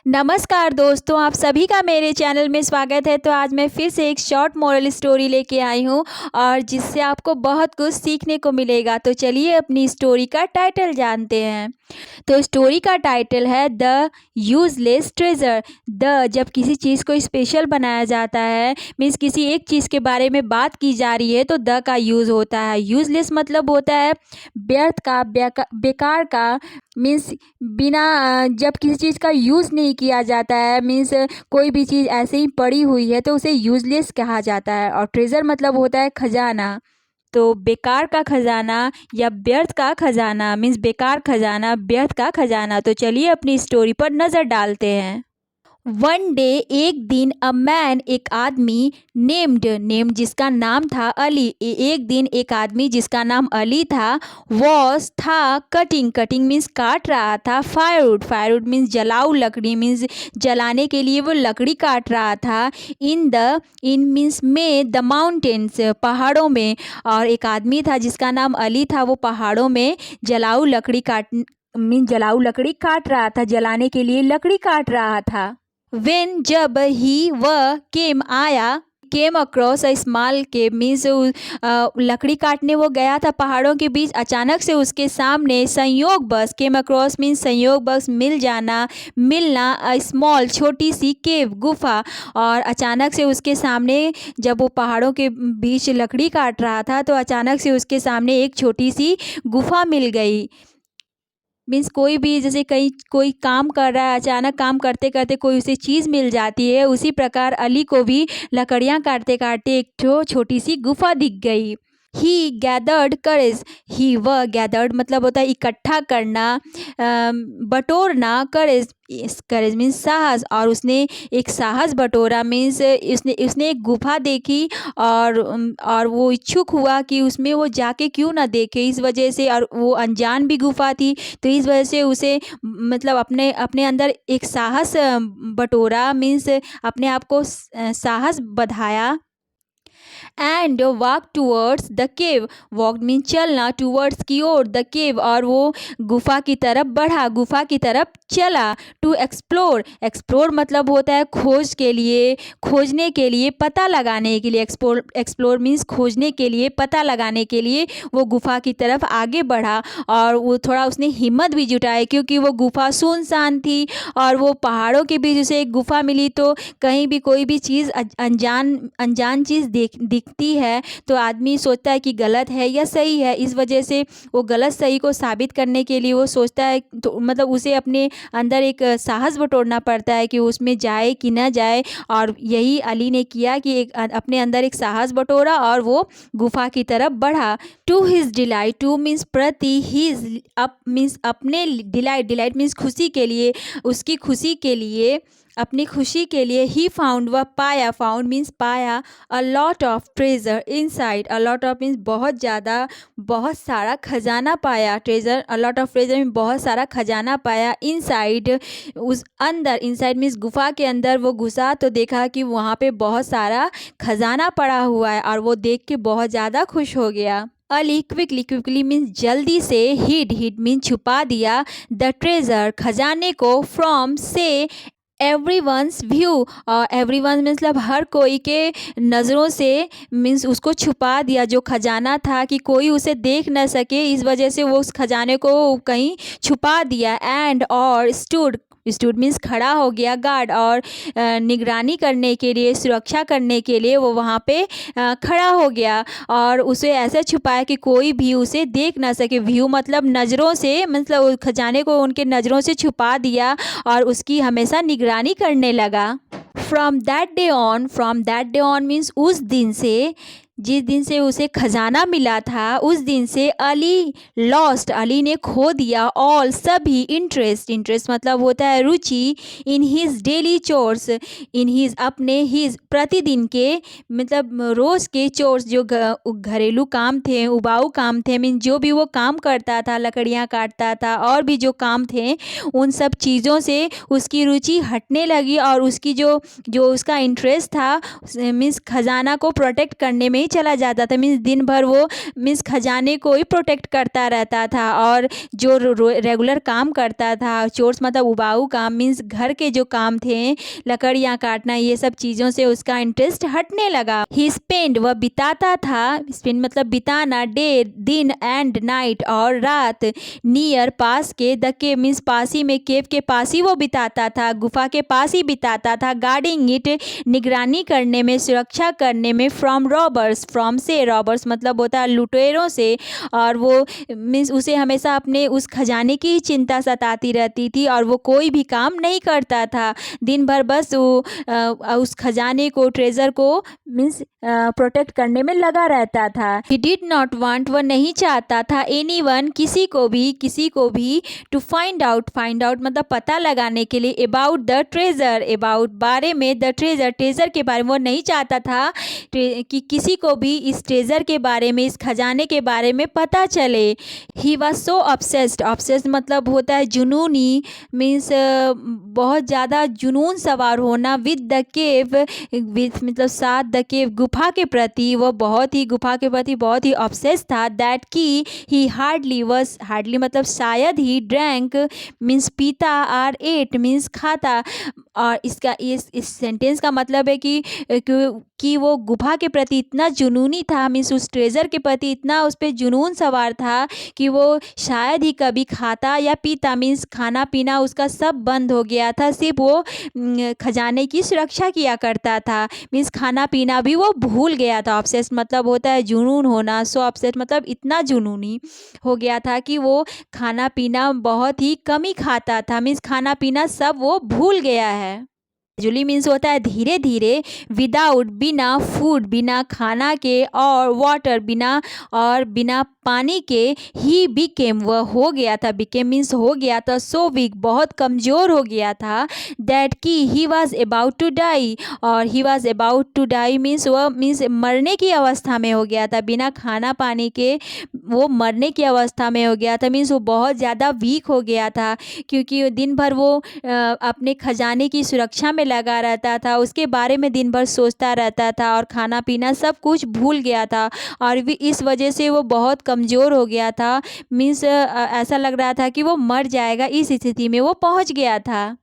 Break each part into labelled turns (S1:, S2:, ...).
S1: नमस्कार दोस्तों, आप सभी का मेरे चैनल में स्वागत है। तो आज मैं फिर से एक शॉर्ट मोरल स्टोरी लेके आई हूँ और जिससे आपको बहुत कुछ सीखने को मिलेगा। तो चलिए अपनी स्टोरी का टाइटल जानते हैं। तो स्टोरी का टाइटल है द यूजलेस ट्रेजर। द जब किसी चीज़ को स्पेशल बनाया जाता है, मीन्स किसी एक चीज़ के बारे में बात की जा रही है, तो द का यूज़ होता है। यूजलेस मतलब होता है व्यर्थ का, बेकार का। मीन्स बिना जब किसी चीज़ का यूज़ नहीं किया जाता है, मीन्स कोई भी चीज़ ऐसे ही पड़ी हुई है, तो उसे यूजलेस कहा जाता है। और ट्रेजर मतलब होता है खजाना। तो बेकार का खजाना या व्यर्थ का खजाना, मीन्स बेकार खजाना, व्यर्थ का खजाना। तो चलिए अपनी स्टोरी पर नज़र डालते हैं। वन डे, एक दिन, अ मैन, एक आदमी, नेम्ड जिसका नाम था अली। एक दिन एक आदमी जिसका नाम अली था, वॉज था कटिंग मीन्स काट रहा था, फायरवुड मीन्स जलाऊ लकड़ी, मीन्स जलाने के लिए वो लकड़ी काट रहा था। इन मीन्स में द माउंटेन्स, पहाड़ों में। और एक आदमी था जिसका नाम अली था, वो पहाड़ों में जलाऊ लकड़ी काट रहा था, जलाने के लिए लकड़ी काट रहा था। वेन जब ही वह came across a small cave, means लकड़ी काटने वो गया था पहाड़ों के बीच। अचानक से उसके सामने संयोग बस, केम अक्रॉस मीन्स संयोग बस, मिलना, अ स्मॉल छोटी सी केव, गुफा। और अचानक से उसके सामने, जब वो पहाड़ों के बीच लकड़ी काट रहा था, तो अचानक से उसके सामने एक छोटी सी गुफा मिल गई। मीन्स कोई भी, जैसे कहीं कोई काम कर रहा है, अचानक काम करते करते कोई उसे चीज़ मिल जाती है, उसी प्रकार अली को भी लकड़ियाँ काटते काटते एक छोटी सी गुफा दिख गई। ही गैदर्ड करेज, ही वह, गैदर्ड मतलब होता है इकट्ठा करना, बटोरना, करेज मीन्स साहस। और उसने एक साहस बटोरा, मीन्स उसने एक गुफा देखी और वो इच्छुक हुआ कि उसमें वो जाके क्यों ना देखे। इस वजह से, और वो अनजान भी गुफा थी, तो इस वजह से उसे मतलब अपने अपने अंदर एक साहस बटोरा, मीन्स अपने आप को साहस बधाया। And walk towards the cave, walk mean चलना, टूवर्ड्स की ओर, द केव और वो गुफा की तरफ बढ़ा, गुफा की तरफ चला। टू एक्सप्लोर मतलब होता है खोज के लिए, खोजने के लिए, पता लगाने के लिए। एक्सप्लोर मीन्स खोजने के लिए, पता लगाने के लिए वो गुफा की तरफ आगे बढ़ा। और वो थोड़ा उसने हिम्मत भी जुटाई, क्योंकि वो गुफा सुनसान थी और वो पहाड़ों के बीच उसे एक गुफा मिली। तो कहीं भी कोई भी चीज़ अनजान चीज़ दिखती है, तो आदमी सोचता है कि गलत है या सही है। इस वजह से वो गलत सही को साबित करने के लिए वो सोचता है, तो मतलब उसे अपने अंदर एक साहस बटोरना पड़ता है कि उसमें जाए कि ना जाए। और यही अली ने किया कि अपने अंदर एक साहस बटोरा और वो गुफा की तरफ बढ़ा। To his delight, to means प्रति, हिज अप मीन्स अपने, डिलाइट मीन्स खुशी के लिए, उसकी खुशी के लिए, अपनी खुशी के लिए। ही फाउंड, वह पाया, फाउंड मीन्स पाया, a lot of treasure inside, a lot of means बहुत ज़्यादा, बहुत सारा खजाना पाया। Treasure, a lot of treasure means बहुत सारा खजाना पाया। इनसाइड उस अंदर, इनसाइड मीन्स गुफा के अंदर वो घुसा तो देखा कि वहाँ पे बहुत सारा खजाना पड़ा हुआ है, और वो देख के बहुत ज़्यादा खुश हो गया। अली क्विकली मीन्स जल्दी से, हिड मीन्स छुपा दिया, द ट्रेजर खजाने को, फ्रॉम से एवरीवन्स व्यू, और एवरीवन मतलब हर कोई के नज़रों से, मीन्स उसको छुपा दिया जो खजाना था, कि कोई उसे देख न सके। इस वजह से वो उस खजाने को कहीं छुपा दिया। एंड और स्टूड मीन्स खड़ा हो गया, गार्ड और निगरानी करने के लिए, सुरक्षा करने के लिए वो वहाँ पे खड़ा हो गया। और उसे ऐसे छुपाया कि कोई भी उसे देख ना सके। व्यू मतलब नज़रों से, मतलब खजाने को उनके नज़रों से छुपा दिया और उसकी हमेशा निगरानी करने लगा। From that day on means उस दिन से, जिस दिन से उसे खजाना मिला था, उस दिन से अली ने खो दिया, ऑल सभी, इंटरेस्ट मतलब होता है रुचि, in his daily chores, in his अपने, हिज प्रतिदिन के, मतलब रोज़ के चोर्स, जो घरेलू काम थे, उबाऊ काम थे, मीन जो भी वो काम करता था, लकड़ियाँ काटता था और भी जो काम थे, उन सब चीज़ों से उसकी रुचि हटने लगी। और उसकी जो उसका इंटरेस्ट था, मीन्स खजाना को प्रोटेक्ट करने में नहीं चला जाता था। मीन्स दिन भर वो मीन्स खजाने को ही प्रोटेक्ट करता रहता था, और जो रेगुलर काम करता था, चोर्स मतलब उबाऊ काम, मीन्स घर के जो काम थे, लकड़ियाँ काटना, ये सब चीज़ों से उसका इंटरेस्ट हटने लगा। ही स्पेंड, वह बिताता था, स्पेंड मतलब बिताना, डे दिन एंड नाइट और रात, नियर पास के, द केव मीन्स पास ही में, केव के पास ही वो बिताता था, गुफा के पास ही बिताता था, गार्डिंग इट निगरानी करने में, सुरक्षा करने में, फ्रॉम रॉबर्स, फ्रॉम से, रॉबर्स मतलब होता है लुटेरों से, और वो मीन्स उसे हमेशा अपने उस खजाने की ही चिंता सताती रहती थी, और वो कोई भी काम नहीं करता था, दिन भर बस वो उस खजाने को, ट्रेजर को मीन्स प्रोटेक्ट करने में लगा रहता था। ही डिड नॉट वांट, वह नहीं चाहता था, एनीवन किसी को भी टू फाइंड आउट मतलब पता लगाने के लिए, अबाउट द ट्रेजर, अबाउट बारे में, द ट्रेजर के बारे में, वो नहीं चाहता था कि किसी को भी इस ट्रेजर के बारे में, इस खजाने के बारे में पता चले। ही वॉज सो ऑब्सेस्ड मतलब होता है जुनूनी, मीन्स बहुत ज़्यादा जुनून सवार होना, विद द केव, विद मतलब साथ, द केव गुफा के प्रति, वो बहुत ही गुफा के प्रति बहुत ही ऑब्सेस था, दैट की ही हार्डली मतलब शायद ही, ड्रैंक मीन्स पीता, आर एट मीन्स खाता, और इसका इस सेंटेंस का मतलब है कि वो गुफा के प्रति इतना जुनूनी था, मीन्स उस ट्रेजर के प्रति इतना उस पर जुनून सवार था कि वो शायद ही कभी खाता या पीता, मीन्स खाना पीना उसका सब बंद हो गया था, सिर्फ वो खजाने की सुरक्षा किया करता था, मीन्स खाना पीना भी वो भूल गया था। ऑब्सेस मतलब होता है जुनून होना, सो ऑब्सेस मतलब इतना जुनूनी हो गया था कि वो खाना पीना बहुत ही कम ही खाता था, मीन्स खाना पीना सब वो भूल गया है। ग्रेजुअली मीन्स होता है धीरे धीरे, विदाउट बिना, फूड बिना खाना के, और वाटर बिना पानी के, ही बिकेम वह हो गया था, बिकेम मीन्स हो गया था, सो वीक बहुत कमज़ोर हो गया था, दैट की he was about to die, और he was about to die means वह मीन्स मरने की अवस्था में हो गया था, बिना खाना पानी के वो मरने की अवस्था में हो गया था, मीन्स वो बहुत ज़्यादा वीक हो गया था, क्योंकि दिन भर वो अपने खजाने की सुरक्षा में लगा रहता था, उसके बारे में दिन भर सोचता रहता था, और खाना पीना सब कुछ भूल गया था, और भी इस वजह से वो बहुत कमज़ोर हो गया था, मीन्स ऐसा लग रहा था कि वो मर जाएगा, इस स्थिति में वो पहुंच गया था।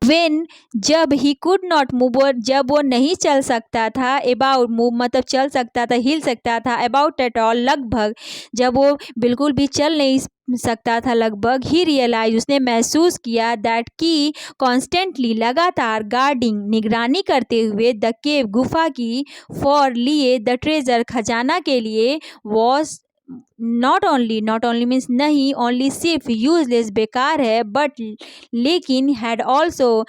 S1: वेन जब ही कुड नॉट मूव, जब वो नहीं चल सकता था, अबाउट मूव मतलब चल सकता था, हिल सकता था, अबाउट एट ऑल लगभग, जब वो बिल्कुल भी चल नहीं सकता था लगभग, ही रियलाइज उसने महसूस किया, दैट की कॉन्स्टेंटली लगातार, गार्डिंग निगरानी करते हुए, द केव गुफा की, फॉर लिए, द ट्रेजर खजाना के लिए, वॉज नॉट ओनली मीन्स नहीं, ओनली सिर्फ यूजलेस बेकार है, बट लेकिन हैड ऑल्सो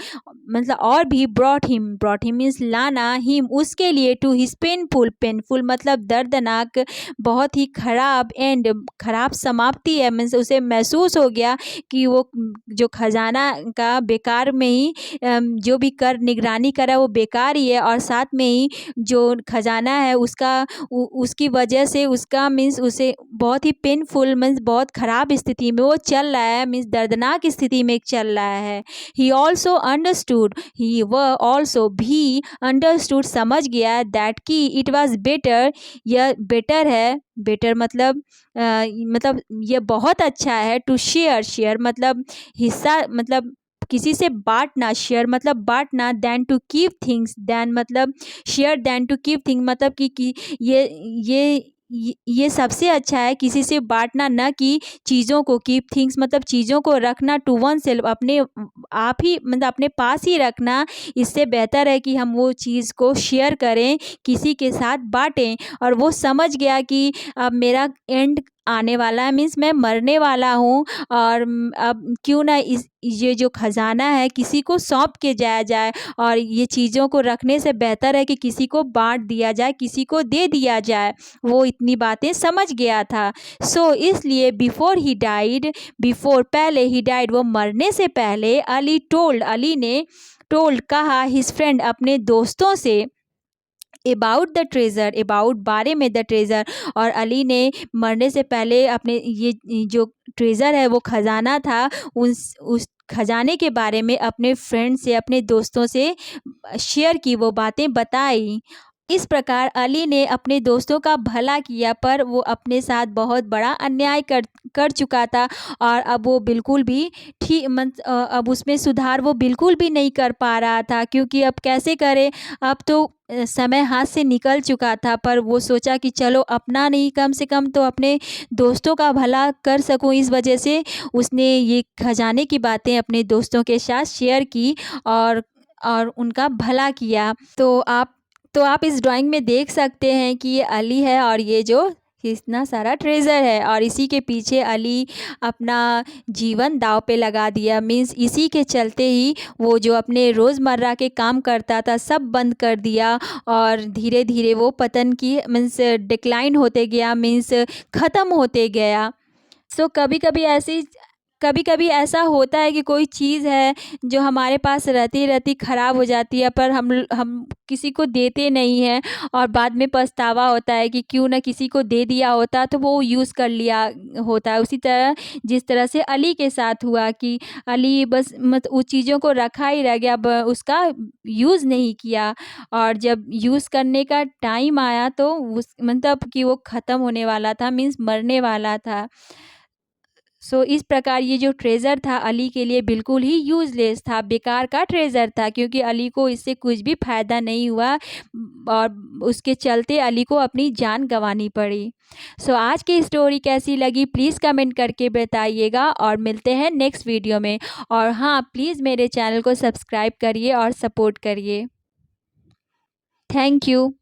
S1: मतलब और भी, ब्रॉट हिम मीन्स लाना, हिम उसके लिए, टू हिज पेनफुल मतलब दर्दनाक, बहुत ही खराब, एंड खराब समाप्ति है, मीन्स उसे महसूस हो गया कि वो जो खजाना का बेकार में ही जो भी कर निगरानी करा वो बेकार ही है, और साथ में ही जो खजाना है उसका उसकी वजह से उसका मीन्स उसे बहुत ही पेनफुल मीन्स बहुत ख़राब स्थिति में वो चल रहा है, मीन्स दर्दनाक स्थिति में चल रहा है। ही ऑल्सो अंडरस्टूड, ही वह ऑल्सो भी अंडरस्टूड समझ गया, दैट की इट वॉज बेटर, यह बेटर है, बेटर मतलब मतलब यह बहुत अच्छा है, टू शेयर मतलब हिस्सा मतलब किसी से बांटना, शेयर मतलब बांटना, than to keep things, than मतलब share, than to keep thing मतलब कि ये सबसे अच्छा है किसी से बांटना, न कि चीज़ों को, कीप थिंग्स मतलब चीज़ों को रखना, टू वन सेल्फ अपने आप ही मतलब अपने पास ही रखना, इससे बेहतर है कि हम वो चीज़ को शेयर करें, किसी के साथ बांटें। और वो समझ गया कि अब मेरा एंड आने वाला है, मीन्स मैं मरने वाला हूँ, और अब क्यों ना ये जो खजाना है किसी को सौंप के जाया जाए, और ये चीज़ों को रखने से बेहतर है कि किसी को बांट दिया जाए, किसी को दे दिया जाए। वो इतनी बातें समझ गया था। सो इसलिए बिफोर ही डाइड, बिफोर पहले, ही डाइड वो मरने से पहले, अली ने टोल्ड कहा, हिज फ्रेंड अपने दोस्तों से, अबाउट द ट्रेज़र अबाउट बारे में, द ट्रेज़र, और अली ने मरने से पहले अपने ये जो ट्रेज़र है वो ख़जाना था, उस खजाने के बारे में अपने फ्रेंड से, अपने दोस्तों से शेयर की, वो बातें बताई। इस प्रकार अली ने अपने दोस्तों का भला किया, पर वो अपने साथ बहुत बड़ा अन्याय कर कर चुका था और अब वो बिल्कुल भी अब उसमें सुधार वो बिल्कुल भी नहीं कर पा रहा था, क्योंकि अब कैसे करे। अब तो समय हाथ से निकल चुका था, पर वो सोचा कि चलो अपना नहीं, कम से कम तो अपने दोस्तों का भला कर सकूं। इस वजह से उसने ये खजाने की बातें अपने दोस्तों के साथ शेयर की और उनका भला किया। तो आप इस ड्राइंग में देख सकते हैं कि ये अली है और ये जो इतना सारा ट्रेज़र है, और इसी के पीछे अली अपना जीवन दाँव पे लगा दिया। मीन्स इसी के चलते ही वो जो अपने रोज़मर्रा के काम करता था सब बंद कर दिया, और धीरे-धीरे वो पतन की मीन्स डिक्लाइन होते गया, मीन्स ख़त्म होते गया। सो कभी-कभी ऐसा होता है कि कोई चीज़ है जो हमारे पास रहती-रहती ख़राब हो जाती है, पर हम किसी को देते नहीं हैं और बाद में पछतावा होता है कि क्यों ना किसी को दे दिया होता तो वो यूज़ कर लिया होता। उसी तरह जिस तरह से अली के साथ हुआ कि अली बस उन चीज़ों को रखा ही रह गया, उसका यूज़ नहीं किया, और जब यूज़ करने का टाइम आया तो उस मतलब कि वो ख़त्म होने वाला था, मीन्स मरने वाला था। सो इस प्रकार ये जो ट्रेज़र था अली के लिए बिल्कुल ही यूज़लेस था, बेकार का ट्रेज़र था, क्योंकि अली को इससे कुछ भी फ़ायदा नहीं हुआ और उसके चलते अली को अपनी जान गँवानी पड़ी। सो आज की स्टोरी कैसी लगी प्लीज़ कमेंट करके बताइएगा, और मिलते हैं नेक्स्ट वीडियो में। और हाँ, प्लीज़ मेरे चैनल को सब्सक्राइब करिए और सपोर्ट करिए। Thank you.